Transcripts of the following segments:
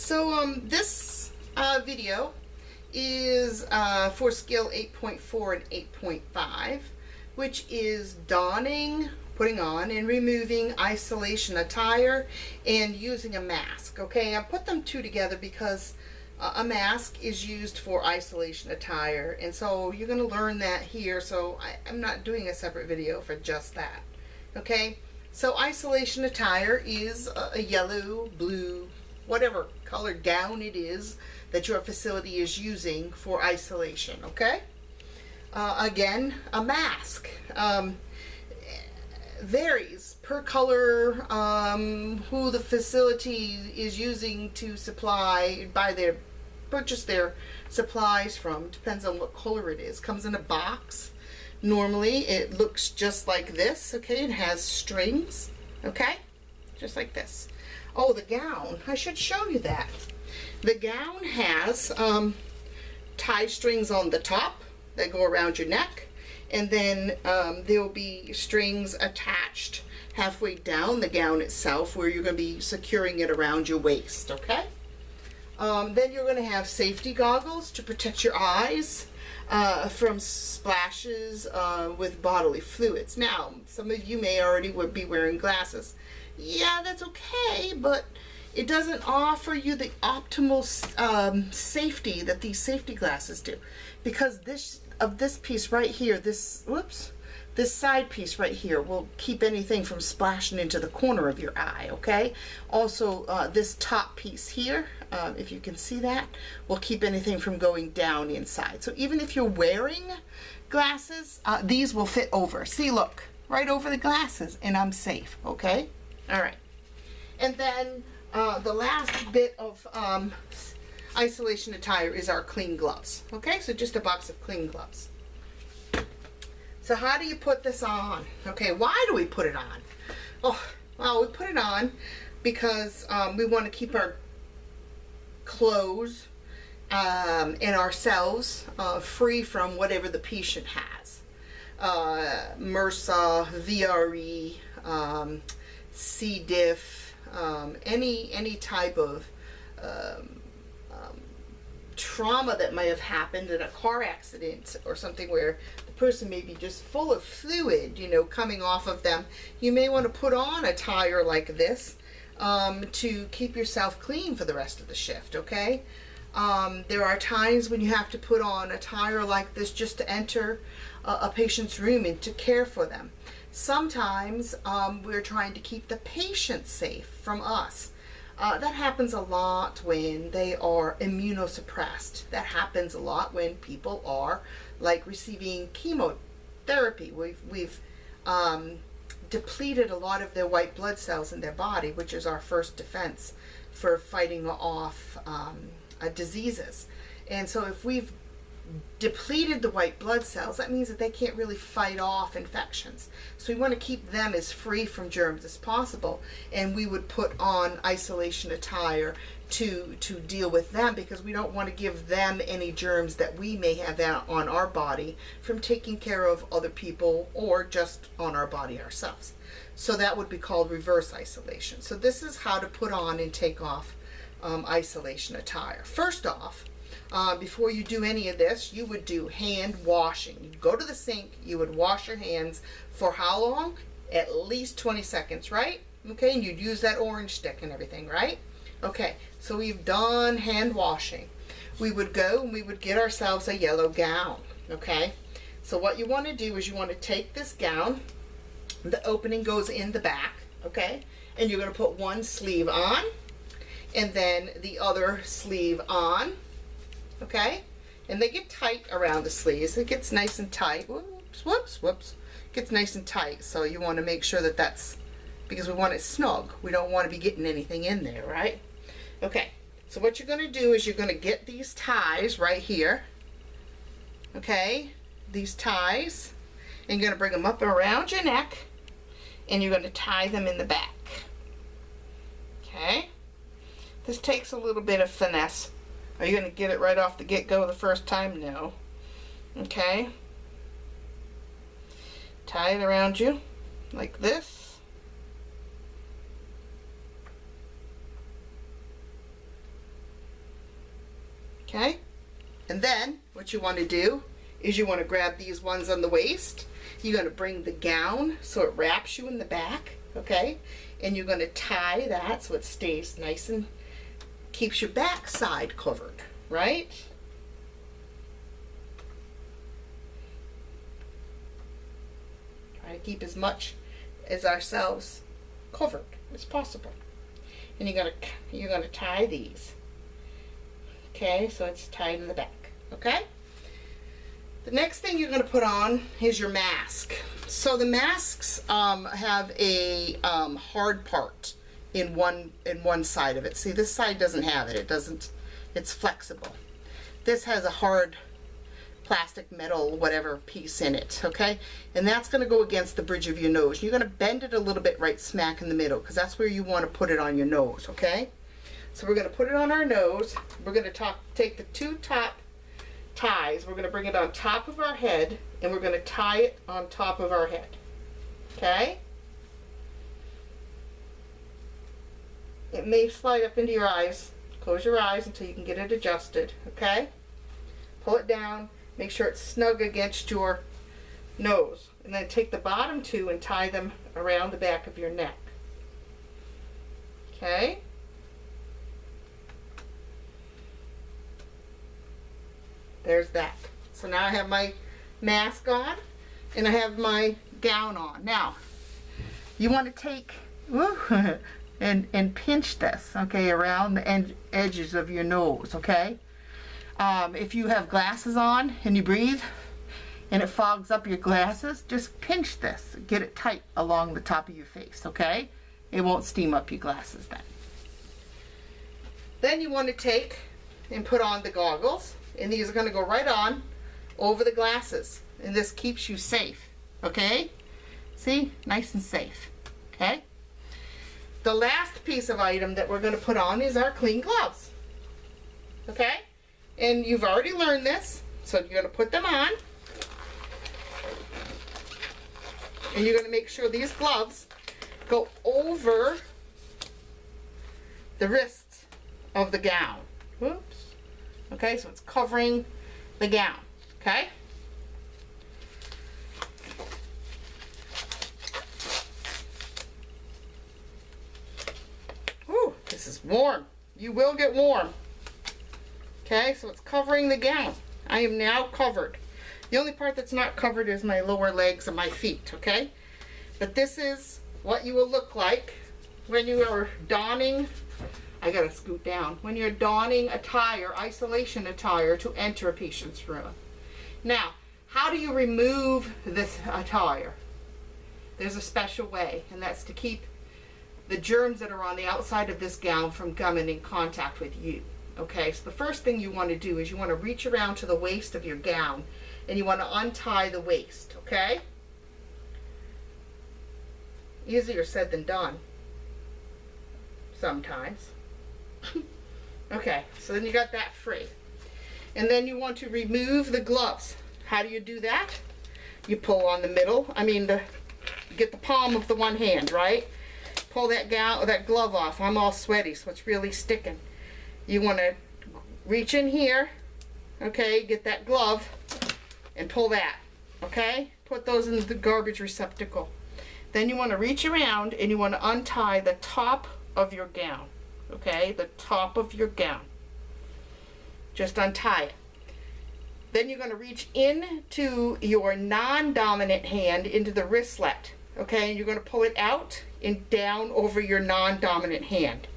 This video is for skill 8.4 and 8.5, which is donning, putting on, and removing isolation attire and using a mask. Okay, I put them two together because a mask is used for isolation attire, and so you're going to learn that here, so I'm not doing a separate video for just that. Okay, so isolation attire is a yellow, blue, whatever colored gown it is that your facility is using for isolation. Okay, again, a mask varies per color, who the facility is using to purchase their supplies from. Depends on what color it is. Comes in a box. Normally it looks just like this. Okay, it has strings. Okay, just like this. Oh, the gown, I should show you that. The gown has tie strings on the top that go around your neck, and then there will be strings attached halfway down the gown itself where you're going to be securing it around your waist. Okay, then you're going to have safety goggles to protect your eyes from splashes with bodily fluids. Now, some of you may already be wearing glasses. Yeah, that's okay, but it doesn't offer you the optimal safety that these safety glasses do, because this piece right here, this side piece right here will keep anything from splashing into the corner of your eye. Okay, also this top piece here, if you can see that, will keep anything from going down inside. So even if you're wearing glasses, these will fit over. See, look, right over the glasses, and I'm safe. Okay, all right. And then the last bit of isolation attire is our clean gloves. Okay, so just a box of clean gloves. So how do you put this on? Okay, why do we put it on? Oh, well, we put it on because we want to keep our clothes and ourselves free from whatever the patient has. MRSA, VRE, C. diff, any type of trauma that may have happened in a car accident or something where the person may be just full of fluid, you know, coming off of them. You may want to put on attire like this to keep yourself clean for the rest of the shift. Okay, there are times when you have to put on attire like this just to enter a patient's room and to care for them. Sometimes we're trying to keep the patient safe from us. That happens a lot when they are immunosuppressed. That happens a lot when people are like receiving chemotherapy. We've depleted a lot of their white blood cells in their body, which is our first defense for fighting off diseases. And so if we've depleted the white blood cells, that means that they can't really fight off infections. So we want to keep them as free from germs as possible, and we would put on isolation attire to deal with them, because we don't want to give them any germs that we may have out on our body from taking care of other people or just on our body ourselves. So that would be called reverse isolation. So this is how to put on and take off isolation attire. First off, before you do any of this, you would do hand washing. You'd go to the sink, you would wash your hands for how long? At least 20 seconds, right? Okay, and you'd use that orange stick and everything, right? Okay, so we've done hand washing. We would go and we would get ourselves a yellow gown. Okay, so what you want to do is you want to take this gown, the opening goes in the back, okay, and you're going to put one sleeve on and then the other sleeve on. Okay, and they get tight around the sleeves. It gets nice and tight. Whoops, whoops, whoops. It gets nice and tight. So you want to make sure that that's, because we want it snug. We don't want to be getting anything in there, right? Okay, so what you're going to do is you're going to get these ties right here. Okay, these ties. And you're going to bring them up around your neck, and you're going to tie them in the back. Okay, this takes a little bit of finesse. Are you going to get it right off the get-go the first time? No. Okay. Tie it around you like this. Okay? And then what you want to do is you want to grab these ones on the waist. You're going to bring the gown so it wraps you in the back, okay? And you're going to tie that so it stays nice and keeps your back side covered, right? Try to keep as much as ourselves covered as possible. And you're gonna tie these. Okay, so it's tied in the back. Okay? The next thing you're gonna put on is your mask. So the masks have a hard part in one side of it. See, this side doesn't have it. It doesn't. It's flexible. This has a hard plastic, metal, whatever piece in it, okay? And that's going to go against the bridge of your nose. You're going to bend it a little bit right smack in the middle because that's where you want to put it on your nose, okay? So we're going to put it on our nose. We're going to take the two top ties. We're going to bring it on top of our head and we're going to tie it on top of our head, okay? It may slide up into your eyes. Close your eyes until you can get it adjusted, okay? Pull it down. Make sure it's snug against your nose. And then take the bottom two and tie them around the back of your neck. Okay? There's that. So now I have my mask on and I have my gown on. Now, you want to take and pinch this, okay, around the edges of your nose, okay? If you have glasses on and you breathe and it fogs up your glasses, just pinch this. Get it tight along the top of your face, okay? It won't steam up your glasses then. Then you want to take and put on the goggles, and these are going to go right on over the glasses, and this keeps you safe, okay? See? Nice and safe, okay? The last piece of item that we're going to put on is our clean gloves, okay? And you've already learned this, so you're going to put them on. And you're going to make sure these gloves go over the wrists of the gown. Whoops. Okay, so it's covering the gown, okay? Whew, this is warm. You will get warm. Okay, so it's covering the gown. I am now covered. The only part that's not covered is my lower legs and my feet, okay? But this is what you will look like when you are donning, I gotta scoot down, when you're donning attire, isolation attire to enter a patient's room. Now, how do you remove this attire? There's a special way, and that's to keep the germs that are on the outside of this gown from coming in contact with you. Okay, so the first thing you want to do is you want to reach around to the waist of your gown and you want to untie the waist, okay? Easier said than done. Sometimes. Okay, so then you got that free. And then you want to remove the gloves. How do you do that? You pull on the middle, get the palm of the one hand, right? Pull that glove off. I'm all sweaty, so it's really sticking. You want to reach in here, okay, get that glove and pull that, okay? Put those in the garbage receptacle. Then you want to reach around and you want to untie the top of your gown, okay? The top of your gown. Just untie it. Then you're going to reach into your non-dominant hand into the wristlet, okay? And you're going to pull it out and down over your non-dominant hand.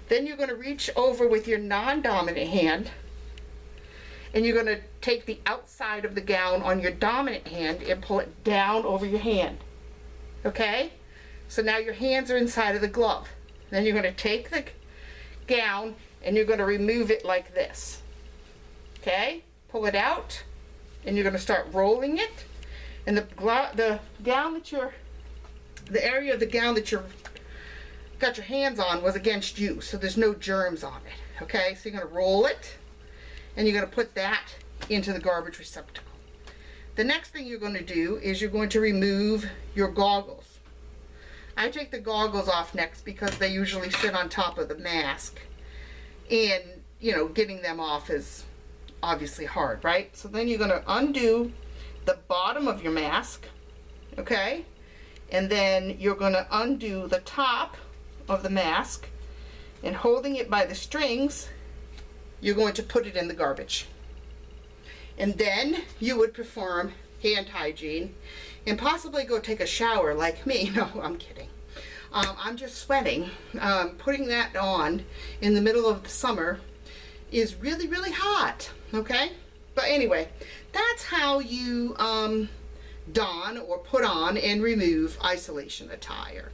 Then you're going to reach over with your non-dominant hand and you're going to take the outside of the gown on your dominant hand and pull it down over your hand. Okay? So now your hands are inside of the glove. Then you're going to take the gown and you're going to remove it like this. Okay? Pull it out and you're going to start rolling it. And the gown that the area of the gown that you're got your hands on was against you, so there's no germs on it. Okay, so you're going to roll it and you're going to put that into the garbage receptacle. The next thing you're going to do is you're going to remove your goggles. I take the goggles off next because they usually sit on top of the mask, and getting them off is obviously hard, right? So then you're going to undo the bottom of your mask, okay? And then you're going to undo the top of the mask, and holding it by the strings, you're going to put it in the garbage. And then you would perform hand hygiene and possibly go take a shower like me. No, I'm kidding. I'm just sweating. Putting that on in the middle of the summer is really, really hot, okay? But anyway, that's how you don or put on and remove isolation attire.